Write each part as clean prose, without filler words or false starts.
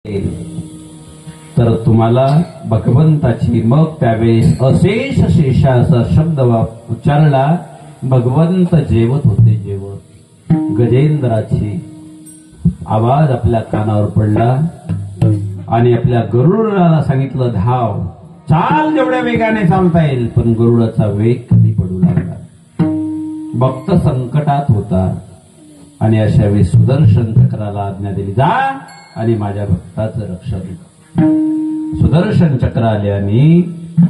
तर तुम्हाला भगवंताची मग त्यावेळेस अशेष शेषाचा शब्द उच्चारला. भगवंत जेवत होते. जेवत गजेंद्राची आवाज आपल्या कानावर पडला आणि आपल्या गरुडाला सांगितलं, धाव, चाल, जेवढ्या वेगाने चालता येईल. पण गरुडाचा वेग कमी पडू लागला. भक्त संकटात होता आणि अशा वेळी सुदर्शन चक्राला आज्ञा दिली, जा आणि माझ्या भक्ताचं रक्षण कर. सुदर्शन चक्र आल्याने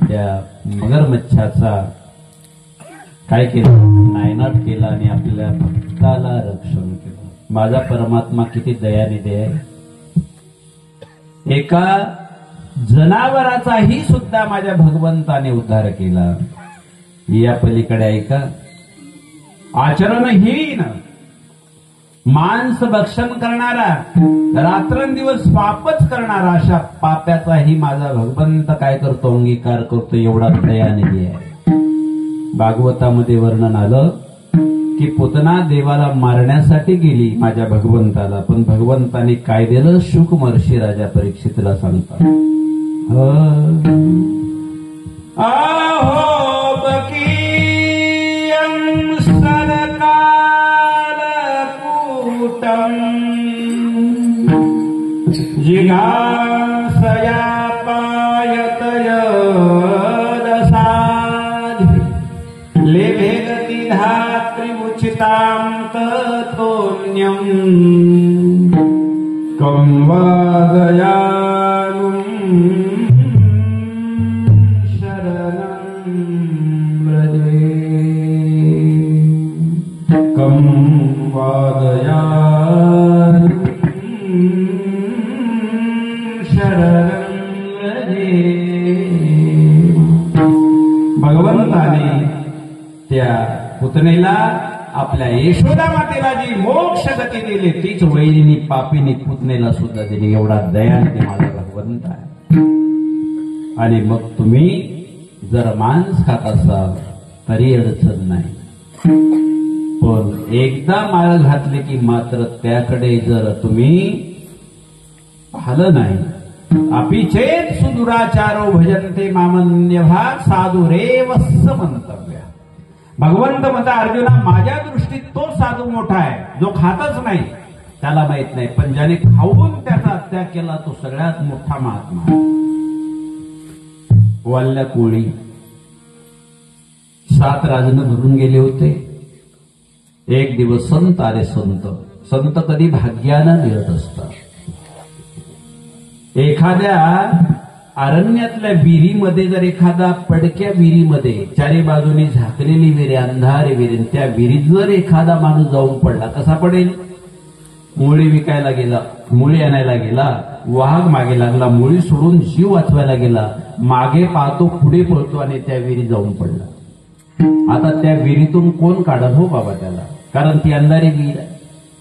त्या मगरमच्छाचा काय केलं, नायनाट केला आणि आपल्या भक्ताला रक्षण केलं. माझा परमात्मा किती दयानिधी आहे. एका जनावराचाही सुद्धा माझ्या भगवंताने उद्धार केला. या पलीकडे ऐका, आचरणहीन, मांस भक्षण करणारा, रात्रंदिवस पापच करणारा, अशा पाप्याचाही माझा भगवंत काय करतो, अंगीकार करतो. एवढा दयानिधी आहे. भागवतामध्ये वर्णन आलं की पुतना देवाला मारण्यासाठी गेली माझ्या भगवंताला, पण भगवंताने काय दिलं, शुक महर्षी राजा परीक्षितला सांगतात, अहो बकीयं सरकालकूटं जिघांसया पायतयदसाधि लेभेगति धात्रिमुचितां ततोऽन्यं कं वादयानुं भगवंताने त्या पुतनेला, आपल्या यशोदा मातेला जी मोक्ष गती दिली, तीच वैरिणी पापिनी पुतनेला सुद्धा दिली. एवढा दयाने माझा भगवंत आहे. आणि मग तुम्ही जर मांस खात असाल तरी अडचण नाही, पण एकदा माळ घातले की मात्र त्याकडे जर तुम्ही पाहिलं नाही, अपिचेत सुदुराचारो भजन्ते मामन्य भाग साधुरेव मंतव्य. भगवंत म्हणता, अर्जुना, माझ्या दृष्टीत तो साधू मोठा आहे जो खातच नाही, त्याला माहित नाही, पण ज्याने खाऊन त्याचा त्याग केला तो सगळ्यात मोठा महात्मा. वाल्या कोळी 7 राजन भरून गेले होते. एक दिवस संत आले. संत कधी भाग्यानं मिळत असतात. एखाद्या अरण्यातल्या विहिरीमध्ये जर एखादा पडक्या विहिरीमध्ये, चारी बाजूनी झाकलेली विहीर, अंधारी विहीर, त्या विहिरीत जर एखादा माणूस जाऊन पडला, कसा पडेल? मुळी विकायला गेला, मुळी आणायला गेला, वाघ मागे लागला, मुळी सोडून जीव वाचवायला गेला, मागे पाहतो, पुढे पळतो आणि त्या विहिरीत जाऊन पडला. आता त्या विहिरीतून कोण काढल हो बाबा त्याला? कारण ती अंधारी विहीर आहे,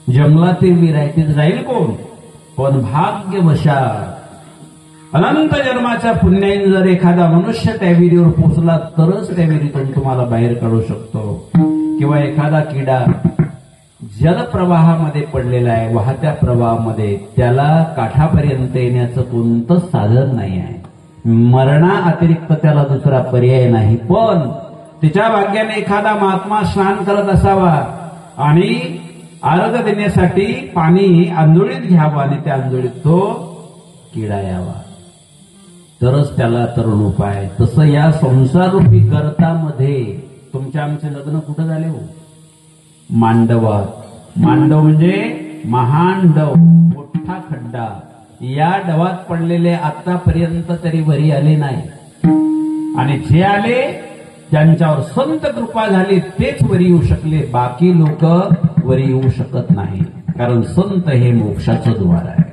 जंगलातील विहीर आहे, तिथे जाईल कोण? पण भाग्यवशात अनंत जन्माच्या पुण्याने जर एखादा मनुष्य त्या विहिरीवर पोचला तरच त्या विहिरीतून तुम्हाला बाहेर काढू शकतो. किंवा एखादा किडा जलप्रवाहामध्ये पडलेला आहे, वाहत्या प्रवाहामध्ये, त्याला काठापर्यंत येण्याचं कोणतंच साधन नाही आहे. मरणा अतिरिक्त त्याला दुसरा पर्याय नाही. पण तिच्या भाग्याने एखादा महात्मा स्नान करत असावा आणि अर्घ्य देण्यासाठी पाणी आंधुळीत घ्यावं आणि त्या आंधुळीत तो किडा यावा, तरच त्याला तरुण उपाय. तसं या संसाररूपी गर्तामध्ये तुमच्या आमचे लग्न कुठं झाले हो? मांडवात. मांडव म्हणजे महांडव, मोठा खड्डा. या डवात पडलेले आतापर्यंत तरी वरी आले नाही, आणि जे आले ज्यांच्यावर संत कृपा झाली तेच वरी येऊ शकले. बाकी लोक वरी येऊ शकत नाही, कारण संत हे मोक्षाचं द्वार आहे.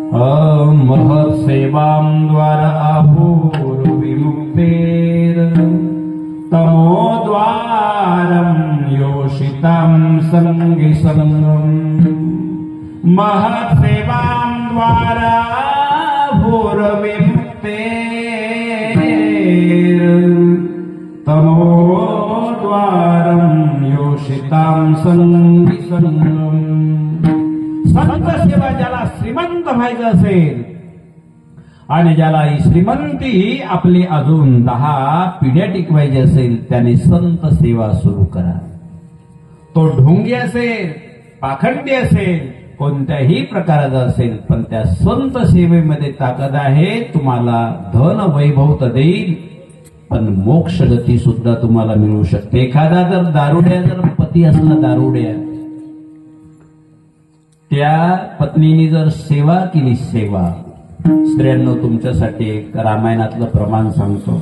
महत् सेवां द्वार आभूर विमुक्तेर तमो द्वारं योषितां संगी संगम. महत् सेवां द्वार आभूर विमुक्तेर तमो द्वारं योषितां संगी संगम. संत सेवा ज्याला श्रीमंत व्हायचं असेल असेल आणि ज्याला ही श्रीमंती आपली अजून 10 पिढ्या टिकवायची असेल त्याने संत सेवा सुरू करा. तो ढोंगी असेल, पाखंडी असेल, कोणत्याही प्रकाराचा असेल, पण त्या संत सेवेमध्ये ताकद आहे. तुम्हाला धन वैभव तर देईल, पण मोक्ष गती सुद्धा तुम्हाला मिळू शकते. एखादा जर दारुड्या जर पती असला दारुड्या, त्या पत्नीने जर सेवा केली, सेवा, स्त्रियांनो तुमच्यासाठी एक रामायणातलं प्रमाण सांगतो.